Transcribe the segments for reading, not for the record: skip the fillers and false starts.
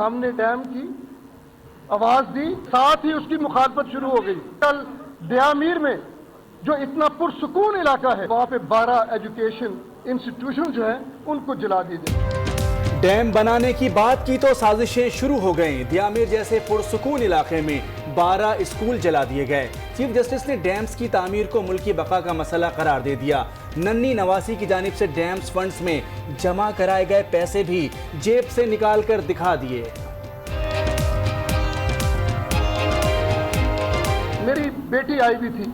ہم نے ڈیم کی آواز دی، ساتھ ہی اس کی مخالفت شروع ہو گئی۔ کل دیامیر میں جو اتنا پرسکون علاقہ ہے، وہاں پہ 12 ایجوکیشن انسٹیٹیوشن جو ہیں ان کو جلا دیے گئے۔ ڈیم بنانے کی بات کی تو سازشیں شروع ہو گئیں۔ دیامیر جیسے پرسکون علاقے میں 12 اسکول جلا دیے گئے۔ چیف جسٹس نے ڈیمز کی تعمیر کو ملکی بقا کا مسئلہ قرار دے دیا۔ ننھی نواسی کی جانب سے ڈیمز فنڈز میں جمع کرائے گئے پیسے بھی جیب سے نکال کر دکھا دیے۔ میری بیٹی آئی ہوئی تھی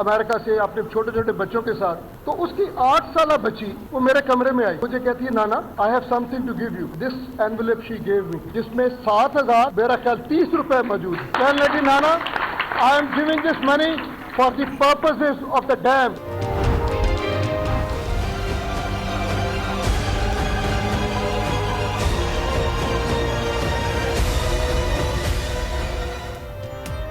امریکہ سے اپنے چھوٹے چھوٹے بچوں کے ساتھ، تو اس کی 8 سالہ بچی وہ میرے کمرے میں آئی، مجھے کہتی ہے نانا I have something to give you. This envelope she gave me جس میں 7,000 میرا خیال 30 روپے موجود۔ کہنے لگی نانا I am giving this money for the purposes of the dam۔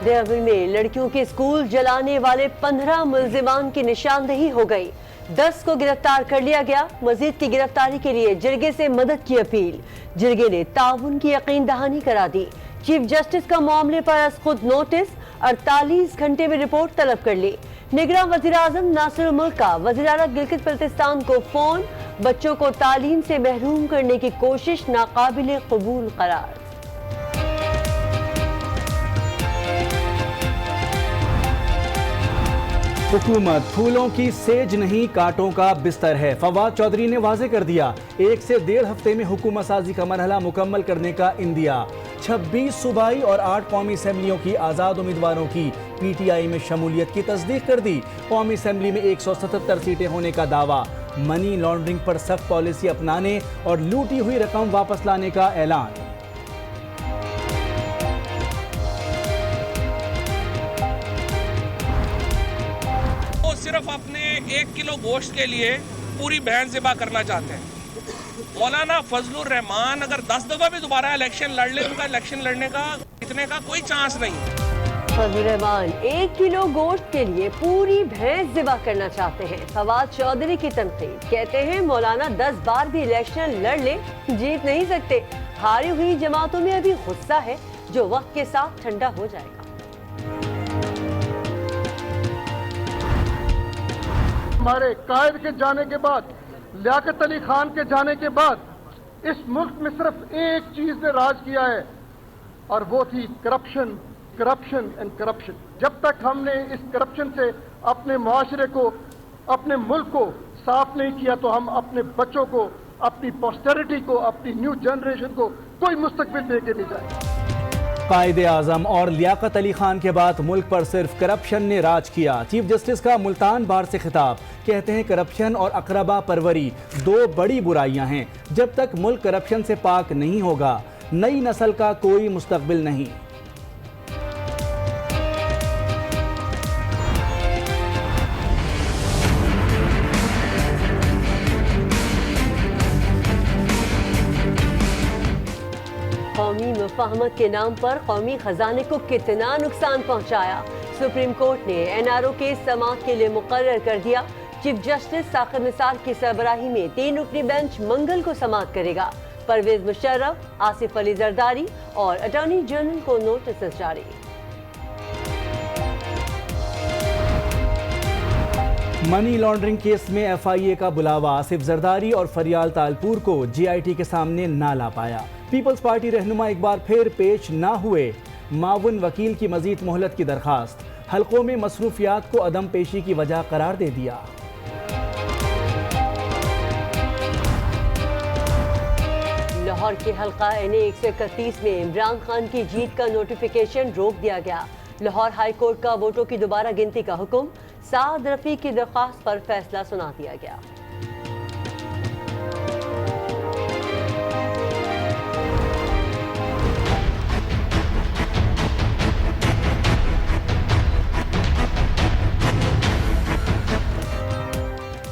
Diamer میں لڑکیوں کے اسکول جلانے والے 15 ملزمان کی نشاندہی ہو گئی، 10 کو گرفتار کر لیا گیا۔ مزید کی گرفتاری کے لیے جرگے سے مدد کی اپیل، جرگے نے تعاون کی یقین دہانی کرا دی۔ چیف جسٹس کا معاملے پر از خود نوٹس، 48 گھنٹے میں رپورٹ طلب کر لی۔ نگراں وزیر اعظم ناصر الملک کا وزیر اعلیٰ گلگت بلتستان کو فون، بچوں کو تعلیم سے محروم کرنے کی کوشش ناقابل قبول قرار۔ حکومت پھولوں کی سیج نہیں کانٹوں کا بستر ہے، فواد چودھری نے واضح کر دیا۔ 1 سے 1.5 ہفتے میں حکومت سازی کا مرحلہ مکمل کرنے کا اندیا۔ 26 صوبائی اور 8 قومی اسمبلیوں کی آزاد امیدواروں کی پی ٹی آئی میں شمولیت کی تصدیق کر دی۔ قومی اسمبلی میں 177 سیٹیں ہونے کا دعویٰ، منی لانڈرنگ پر سخت پالیسی اپنانے اور لوٹی ہوئی رقم واپس لانے کا اعلان۔ صرف اپنے 1 کلو گوشت کے لیے پوری بہن ذبح کرنا چاہتے ہیں۔ مولانا فضل الرحمان اگر 10 دفعہ بھی دوبارہ الیکشن لڑ لے، ان کا الیکشن لڑنے کا جیتنے کا کوئی چانس نہیں۔ فضل الرحمان 1 کلو گوشت کے لیے پوری بھینس ذبح کرنا چاہتے ہیں۔ فواد چودھری کی تنقید، کہتے ہیں مولانا 10 بار بھی الیکشن لڑ لے جیت نہیں سکتے۔ ہاری ہوئی جماعتوں میں ابھی غصہ ہے جو وقت کے ساتھ ٹھنڈا ہو جائے گا۔ ہمارے قائد کے جانے کے بعد، لیاقت علی خان کے جانے کے بعد اس ملک میں صرف ایک چیز نے راج کیا ہے اور وہ تھی کرپشن، کرپشن اینڈ کرپشن۔ جب تک ہم نے اس کرپشن سے اپنے معاشرے کو، اپنے ملک کو صاف نہیں کیا تو ہم اپنے بچوں کو، اپنی پوسٹیریٹی کو، اپنی نیو جنریشن کو کوئی مستقبل دے کے نہیں جائے گا۔ قائد اعظم اور لیاقت علی خان کے بعد ملک پر صرف کرپشن نے راج کیا۔ چیف جسٹس کا ملتان بار سے خطاب، کہتے ہیں کرپشن اور اقربا پروری 2 بڑی برائیاں ہیں۔ جب تک ملک کرپشن سے پاک نہیں ہوگا، نئی نسل کا کوئی مستقبل نہیں۔ قومی مفاہمت کے نام پر قومی خزانے کو کتنا نقصان پہنچایا، سپریم کورٹ نے این آر او کیس سماعت کے لیے مقرر کر دیا۔ چیف جسٹس ثاقب نثار کی سربراہی میں 3 رکنی بینچ منگل کو سماعت کرے گا۔ پرویز مشرف، آصف علی زرداری اور اٹارنی جنرل کو نوٹسز جاری۔ منی لانڈرنگ کیس میں ایف آئی اے کا بلاوا، آصف زرداری اور فریال تالپور کو جی آئی ٹی کے سامنے نہ لا پایا۔ پیپلز پارٹی رہنما ایک بار پھر پیش نہ ہوئے، معاون وکیل کی مزید مہلت کی درخواست، حلقوں میں مصروفیات کو عدم پیشی کی وجہ قرار دے دیا۔ لاہور کے حلقہ این اے 131 میں عمران خان کی جیت کا نوٹیفیکیشن روک دیا گیا۔ لاہور ہائی کورٹ کا ووٹوں کی دوبارہ گنتی کا حکم، سعد رفیق کی درخواست پر فیصلہ سنا دیا گیا۔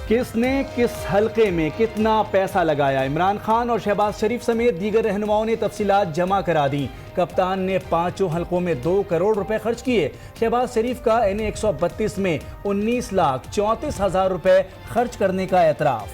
کس نے کس حلقے میں کتنا پیسہ لگایا؟ عمران خان اور شہباز شریف سمیت دیگر رہنماؤں نے تفصیلات جمع کرا دی۔ کپتان نے 5 حلقوں میں 2 کروڑ روپے خرچ کیے۔ شہباز شریف کا این اے 132 میں 19,34,000 روپے خرچ کرنے کا اعتراف۔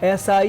SI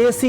AC,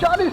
40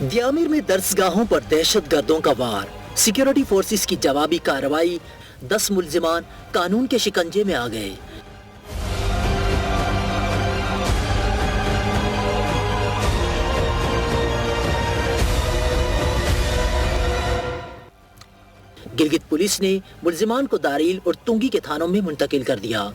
دیامر میں درسگاہوں پر دہشت گردوں کا وار، سیکیورٹی فورسز کی جوابی کارروائی، 10 ملزمان قانون کے شکنجے میں آ گئے۔ گلگت پولیس نے ملزمان کو داریل اور تنگی کے تھانوں میں منتقل کر دیا۔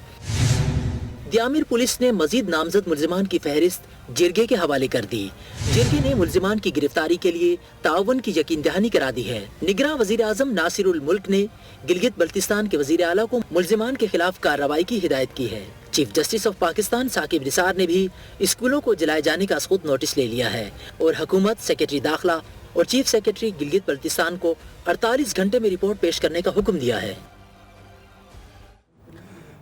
دیامر پولیس نے مزید نامزد ملزمان کی فہرست جرگے کے حوالے کر دی۔ جرگے نے ملزمان کی گرفتاری کے لیے تعاون کی یقین دہانی کرا دی ہے۔ نگراں وزیر اعظم ناصر الملک نے گلگت بلتستان کے وزیر اعلیٰ کو ملزمان کے خلاف کارروائی کی ہدایت کی ہے۔ Chief justice of Pakistan Saqib Nisar نے بھی اسکولوں کو جلائے جانے کا خود نوٹس لے لیا ہے اور حکومت، سیکرٹری داخلہ اور چیف سیکرٹری گلگت بلتستان کو 48 گھنٹے میں رپورٹ پیش کرنے کا حکم دیا ہے۔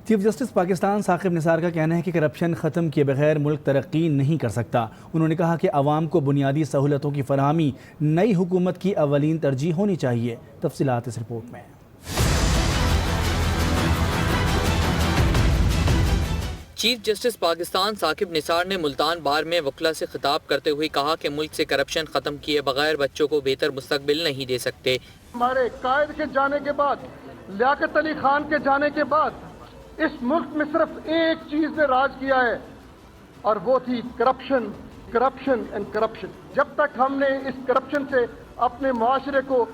چیف جسٹس پاکستان ثاقب نثار کا کہنا ہے کہ کرپشن ختم کیے بغیر ملک ترقی نہیں کر سکتا۔ انہوں نے کہا کہ عوام کو بنیادی سہولتوں کی فراہمی نئی حکومت کی اولین ترجیح ہونی چاہیے۔ تفصیلات اس رپورٹ میں۔ چیف جسٹس پاکستان ثاقب نثار نے ملتان بار میں وکلاء سے خطاب کرتے ہوئے کہا کہ ملک سے کرپشن ختم کیے بغیر بچوں کو بہتر مستقبل نہیں دے سکتے۔ ہمارے قائد کے جانے کے بعد، لیاقت علی خان کے جانے کے بعد اس ملک میں صرف ایک چیز نے راج کیا ہے اور وہ تھی کرپشن، کرپشن اینڈ کرپشن۔ جب تک ہم نے اس کرپشن سے اپنے معاشرے کو،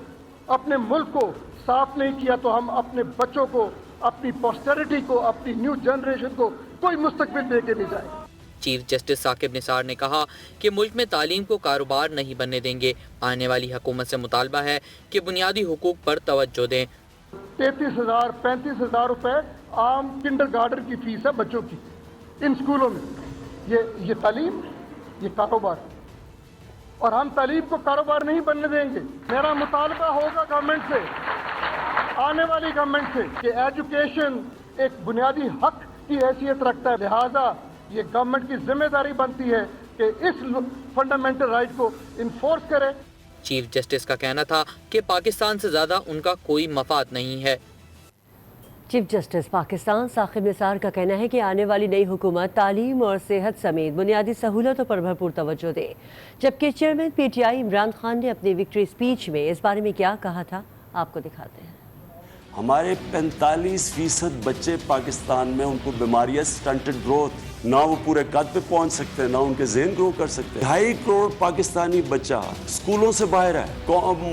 اپنے ملک کو صاف نہیں کیا تو ہم اپنے بچوں کو، اپنی پوسٹیرٹی کو، اپنی نیو جنریشن کو کوئی مستقبل دے کے نہیں جائے۔ چیف جسٹس ثاقب نثار نے کہا کہ ملک میں تعلیم کو کاروبار نہیں بننے دیں گے۔ آنے والی حکومت سے مطالبہ ہے کہ بنیادی حقوق پر توجہ دیں۔ 33,000 35,000 روپے عام کنڈر گارڈن کی فیس ہے بچوں کی ان اسکولوں میں۔ یہ تعلیم، یہ کاروبار، اور ہم تعلیم کو کاروبار نہیں بننے دیں گے۔ میرا مطالبہ ہوگا گورنمنٹ سے، آنے والی گورنمنٹ سے، کہ ایجوکیشن ایک بنیادی حق کی حیثیت رکھتا ہے، لہٰذا یہ گورنمنٹ کی ذمہ داری بنتی ہے کہ اس فنڈامنٹل رائٹ کو انفورس کرے۔ چیف جسٹس کا کہنا تھا کہ پاکستان سے زیادہ ان کا کوئی مفاد نہیں ہے۔ چیف جسٹس پاکستان ثاقب نثار کا کہنا ہے کہ آنے والی نئی حکومت تعلیم اور صحت سمیت بنیادی سہولتوں پر بھرپور توجہ دے، جبکہ chairman P T I Imran Khan نے اپنی وکٹری اسپیچ میں اس بارے میں کیا کہا تھا، آپ کو دکھاتے ہیں۔ ہمارے 45% بچے پاکستان میں، ان کو بیماریاں، سٹنٹڈ گروتھ، نہ وہ پورے قد پہ پہنچ سکتے ہیں، نہ ان کے ذہن گرو کر سکتے ہیں۔ 2.5 کروڑ پاکستانی بچہ اسکولوں سے باہر ہے۔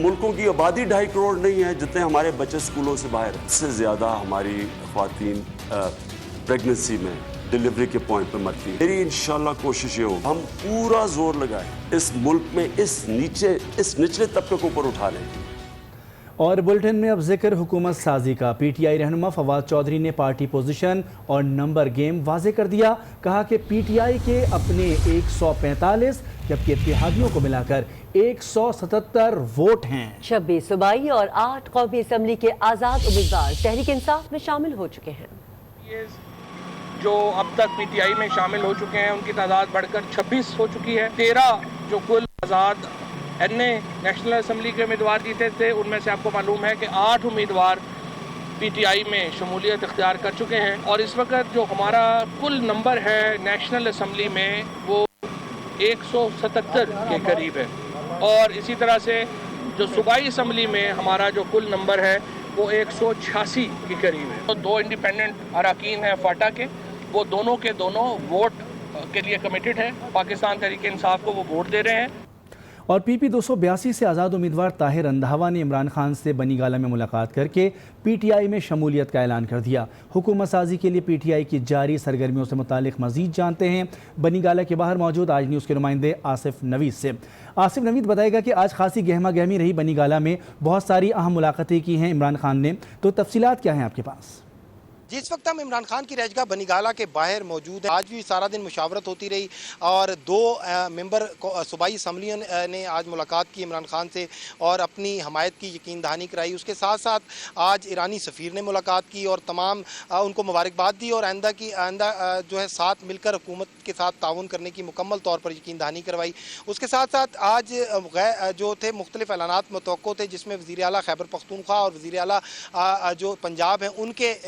ملکوں کی آبادی 2.5 کروڑ نہیں ہے جتنے ہمارے بچے اسکولوں سے باہر ہیں۔ اس سے زیادہ ہماری خواتین پریگننسی میں، ڈیلیوری کے پوائنٹ پہ مرتی ہیں۔ میری انشاءاللہ کوشش یہ ہو ہم پورا زور لگائیں اس ملک میں اس نچلے طبقے کو اوپر اٹھا لیں۔ اور بلٹن میں اب ذکر حکومت سازی کا۔ پی ٹی آئی رہنما فواد چودھری نے پارٹی پوزیشن اور نمبر گیم واضح کر دیا۔ کہا کہ پی ٹی آئی کے اپنے 145 جبکہ اتحادیوں کو ملا کر 177 ووٹ ہیں۔ 26 صوبائی اور 8 قومی اسمبلی کے آزاد امیدوار تحریک انصاف میں شامل ہو چکے ہیں۔ جو اب تک پی ٹی آئی میں شامل ہو چکے ہیں ان کی تعداد بڑھ کر 26 ہو چکی ہے۔ 13 جو کل آزاد این اے نیشنل اسمبلی کے امیدوار جیتے تھے، ان میں سے آپ کو معلوم ہے کہ 8 امیدوار پی ٹی آئی میں شمولیت اختیار کر چکے ہیں، اور اس وقت جو ہمارا کل نمبر ہے نیشنل اسمبلی میں وہ 177 کے قریب ہے، اور اسی طرح سے جو صوبائی اسمبلی میں ہمارا جو کل نمبر ہے وہ 186 کے قریب ہے۔ 2 انڈیپینڈنٹ اراکین ہیں فاٹا کے، وہ دونوں کے دونوں ووٹ کے لیے کمیٹڈ ہیں، پاکستان تحریک انصاف کو وہ ووٹ دے رہے ہیں۔ اور پی پی 282 سے آزاد امیدوار طاہر اندھاوا نے عمران خان سے بنی گالہ میں ملاقات کر کے پی ٹی آئی میں شمولیت کا اعلان کر دیا۔ حکومت سازی کے لیے پی ٹی آئی کی جاری سرگرمیوں سے متعلق مزید جانتے ہیں بنی گالہ کے باہر موجود آج نیوز کے نمائندے آصف نوید سے۔ آصف نوید بتائے گا کہ آج خاصی گہما گہمی رہی بنی گالہ میں، بہت ساری اہم ملاقاتیں کی ہیں عمران خان نے، تو تفصیلات کیا ہیں آپ کے پاس؟ جس وقت ہم عمران خان کی رہائش گاہ بنی گالہ کے باہر موجود ہیں، آج بھی سارا دن مشاورت ہوتی رہی اور 2 ممبر صوبائی اسمبلیوں نے آج ملاقات کی عمران خان سے اور اپنی حمایت کی یقین دہانی کرائی۔ اس کے ساتھ ساتھ آج ایرانی سفیر نے ملاقات کی اور تمام ان کو مبارکباد دی اور آئندہ جو ہے ساتھ مل کر حکومت کے ساتھ تعاون کرنے کی مکمل طور پر یقین دہانی کروائی۔ اس کے ساتھ ساتھ آج جو تھے مختلف اعلانات متوقع تھے، جس میں وزیر اعلیٰ خیبر پختونخوا اور وزیر اعلیٰ جو پنجاب ہیں ان کے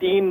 3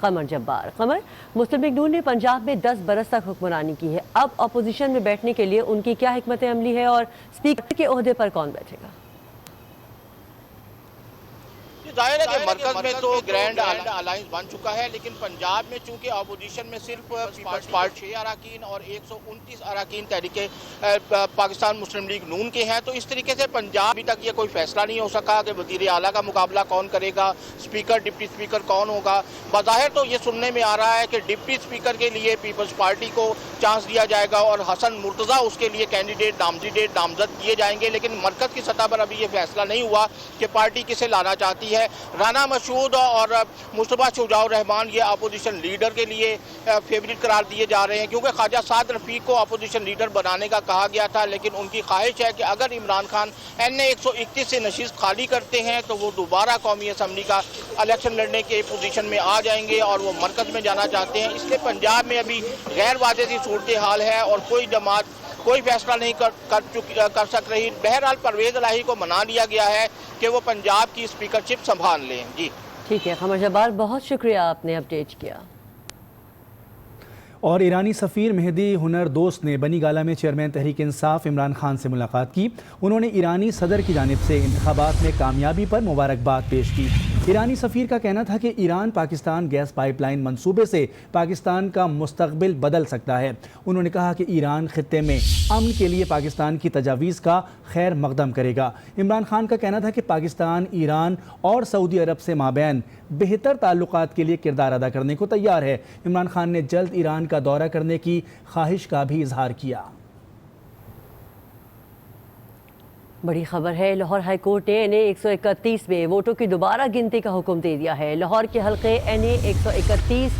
قمر جبار। قمر، مسلم لیگ نون نے پنجاب میں 10 برس تک حکمرانی کی ہے، اب اپوزیشن میں بیٹھنے کے لیے ان کی کیا حکمت عملی ہے اور اسپیکر کے عہدے پر کون بیٹھے گا؟ ظاہر ہے کہ مرکز میں تو گرینڈ الائنس بن چکا ہے، لیکن پنجاب میں چونکہ اپوزیشن میں صرف پیپلز پارٹی 6 اراکین اور 129 اراکین تحریک پاکستان مسلم لیگ نون کے ہیں، تو اس طریقے سے پنجاب ابھی تک یہ کوئی فیصلہ نہیں ہو سکا کہ وزیر اعلیٰ کا مقابلہ کون کرے گا، اسپیکر ڈپٹی اسپیکر کون ہوگا۔ بظاہر تو یہ سننے میں آ رہا ہے کہ ڈپٹی اسپیکر کے لیے پیپلز پارٹی کو چانس دیا جائے گا اور حسن مرتضیٰ اس کے لیے کینڈیڈیٹ نامزد کیے جائیں گے، لیکن مرکز کی سطح پر ابھی یہ فیصلہ نہیں ہوا کہ پارٹی کسے لانا چاہتی ہے۔ رانا مشہود اور مصطفیٰ شجاع الرحمان یہ اپوزیشن لیڈر کے لیے فیوریٹ قرار دیے جا رہے ہیں، کیونکہ خواجہ سعد رفیق کو اپوزیشن لیڈر بنانے کا کہا گیا تھا، لیکن ان کی خواہش ہے کہ اگر عمران خان NA 131 سے نشست خالی کرتے ہیں تو وہ دوبارہ قومی اسمبلی کا الیکشن لڑنے کے پوزیشن میں آ جائیں گے اور وہ مرکز میں جانا چاہتے ہیں۔ اس لیے پنجاب میں ابھی غیر واضح سی صورتحال ہے اور کوئی جماعت کوئی فیصلہ نہیں کر سک رہی۔ بہرحال پرویز الہی کو منا لیا گیا ہے کہ وہ پنجاب کی اسپیکرشپ سنبھال لیں۔ جی ٹھیک ہے قمر جبار، بہت شکریہ آپ نے اپڈیٹ کیا۔ اور ایرانی سفیر مہدی ہنر دوست نے بنی گالہ میں چیئرمین تحریک انصاف عمران خان سے ملاقات کی۔ انہوں نے ایرانی صدر کی جانب سے انتخابات میں کامیابی پر مبارکباد پیش کی۔ ایرانی سفیر کا کہنا تھا کہ Iran Pakistan gas pipeline منصوبے سے پاکستان کا مستقبل بدل سکتا ہے۔ انہوں نے کہا کہ ایران خطے میں امن کے لیے پاکستان کی تجاویز کا خیر مقدم کرے گا۔ عمران خان کا کہنا تھا کہ پاکستان ایران اور سعودی عرب سے مابین بہتر تعلقات کے لیے کردار ادا کرنے کو تیار ہے۔ عمران خان نے جلد ایران کا دورہ کرنے کی خواہش کا بھی اظہار کیا۔ بڑی خبر ہے، لاہور ہائی کورٹ نے NA 131 میں ووٹوں کی دوبارہ گنتی کا حکم دے دیا ہے۔ لاہور کے حلقے NA 131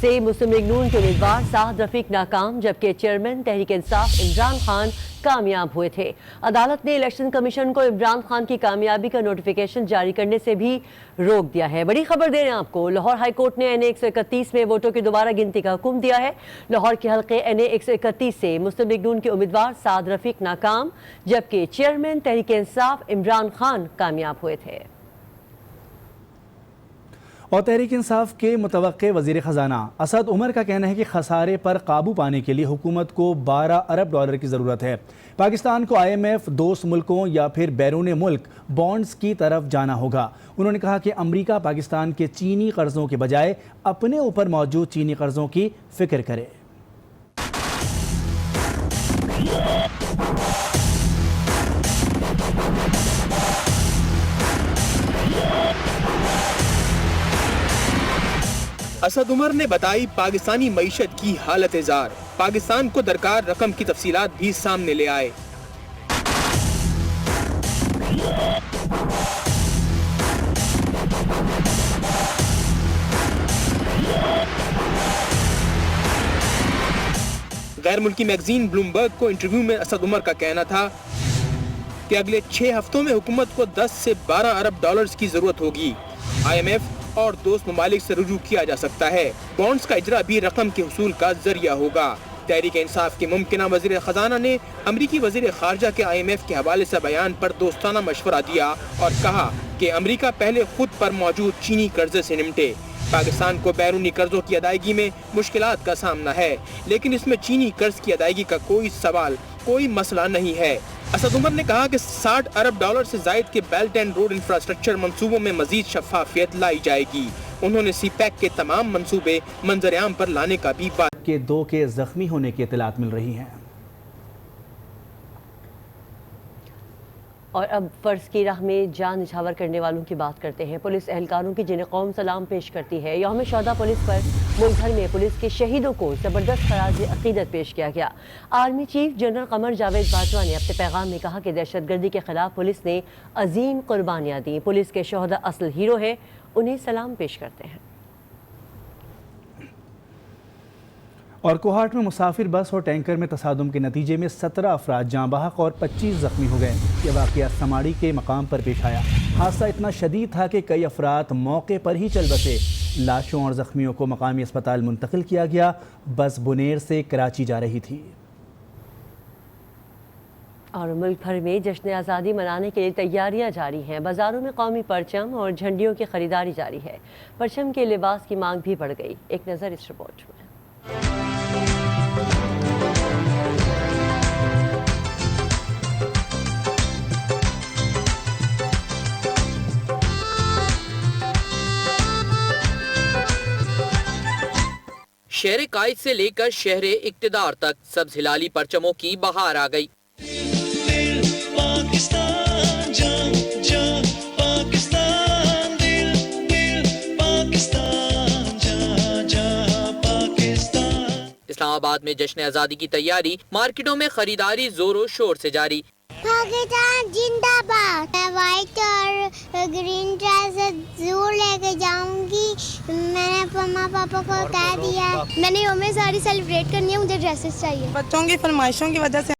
سے مسلم لیگ نون کے امیدوار سعد رفیق ناکام، جبکہ چیئرمین تحریک انصاف عمران خان کامیاب ہوئے تھے۔ عدالت نے الیکشن کمیشن کو عمران خان کی کامیابی کا نوٹیفیکیشن جاری کرنے سے بھی روک دیا ہے۔ بڑی خبر دے رہے ہیں آپ کو، لاہور ہائی کورٹ نے NA 131 میں ووٹوں کی دوبارہ گنتی کا حکم دیا ہے۔ لاہور کے حلقے NA 131 سے مسلم لیگ نون کے امیدوار سعد رفیق ناکام، جبکہ چیئرمین تحریک انصاف عمران خان کامیاب ہوئے تھے۔ اور تحریک انصاف کے متوقع وزیر خزانہ اسد عمر کا کہنا ہے کہ خسارے پر قابو پانے کے لیے حکومت کو 12 ارب ڈالر کی ضرورت ہے۔ پاکستان کو IMF، دوست ملکوں یا پھر بیرون ملک بانڈز کی طرف جانا ہوگا۔ انہوں نے کہا کہ امریکہ پاکستان کے چینی قرضوں کے بجائے اپنے اوپر موجود چینی قرضوں کی فکر کرے۔ اسد عمر نے بتائی پاکستانی معیشت کی حالت زار، پاکستان کو درکار رقم کی تفصیلات بھی سامنے لے آئے۔ غیر ملکی میگزین بلومبرگ کو انٹرویو میں اسد عمر کا کہنا تھا کہ اگلے 6 ہفتوں میں حکومت کو 10 سے 12 ارب ڈالرز کی ضرورت ہوگی۔ IMF اور دوست ممالک سے رجوع کیا جا سکتا ہے۔ بانڈز کا اجرا بھی رقم کے حصول کا ذریعہ ہوگا۔ تحریک انصاف کے ممکنہ وزیر خزانہ نے امریکی وزیر خارجہ کے IMF کے حوالے سے بیان پر دوستانہ مشورہ دیا اور کہا کہ امریکہ پہلے خود پر موجود چینی قرضے سے نمٹے۔ پاکستان کو بیرونی قرضوں کی ادائیگی میں مشکلات کا سامنا ہے، لیکن اس میں چینی قرض کی ادائیگی کا کوئی مسئلہ نہیں ہے۔ اسد عمر نے کہا کہ 60 ارب ڈالر سے زائد کے بیلٹ اینڈ روڈ انفراسٹرکچر منصوبوں میں مزید شفافیت لائی جائے گی۔ انہوں نے CPEC کے تمام منصوبے منظر عام پر لانے کا بھی بات کہ 2 کے زخمی ہونے کی اطلاعات مل رہی ہیں۔ اور اب فرض کی راہ میں جان نچھاور کرنے والوں کی بات کرتے ہیں۔ پولیس اہلکاروں کی جنہیں قوم سلام پیش کرتی ہے۔ یوم شہداء پولیس پر ملک بھر میں پولیس کے شہیدوں کو زبردست خراج عقیدت پیش کیا گیا۔ Army chief general Qamar Javed Bajwa نے اپنے پیغام میں کہا کہ دہشت گردی کے خلاف پولیس نے عظیم قربانیاں دیں۔ پولیس کے شہداء اصل ہیرو ہیں، انہیں سلام پیش کرتے ہیں۔ اور کوہاٹ میں مسافر بس اور ٹینکر میں تصادم کے نتیجے میں 17 افراد جاں بحق اور 25 زخمی ہو گئے۔ یہ واقعہ سماڑی کے مقام پر پیش آیا۔ حادثہ اتنا شدید تھا کہ کئی افراد موقع پر ہی چل بسے۔ لاشوں اور زخمیوں کو مقامی اسپتال منتقل کیا گیا۔ بس بنیر سے کراچی جا رہی تھی۔ اور ملک بھر میں جشن آزادی منانے کے لیے تیاریاں جاری ہیں. بازاروں میں قومی پرچم اور جھنڈیوں کی خریداری جاری ہے. پرچم کے لباس کی مانگ بھی بڑھ گئی. ایک نظر اس رپورٹ میں. شہر قائد سے لے کر شہر اقتدار تک سبز ہلالی پرچموں کی بہار آ گئی. اسلام آباد میں جشن آزادی کی تیاری، مارکیٹوں میں خریداری زور و شور سے جاری. پاکستان زندہ باد. میں وائٹ اور گرین ڈریس ضرور لے کے جاؤں گی. میں نے ماما پاپا کو کہہ دیا. میں نے یوم ساری سیلیبریٹ کرنی ہے، مجھے ڈریسز چاہیے. بچوں کی فرمائشوں کی وجہ سے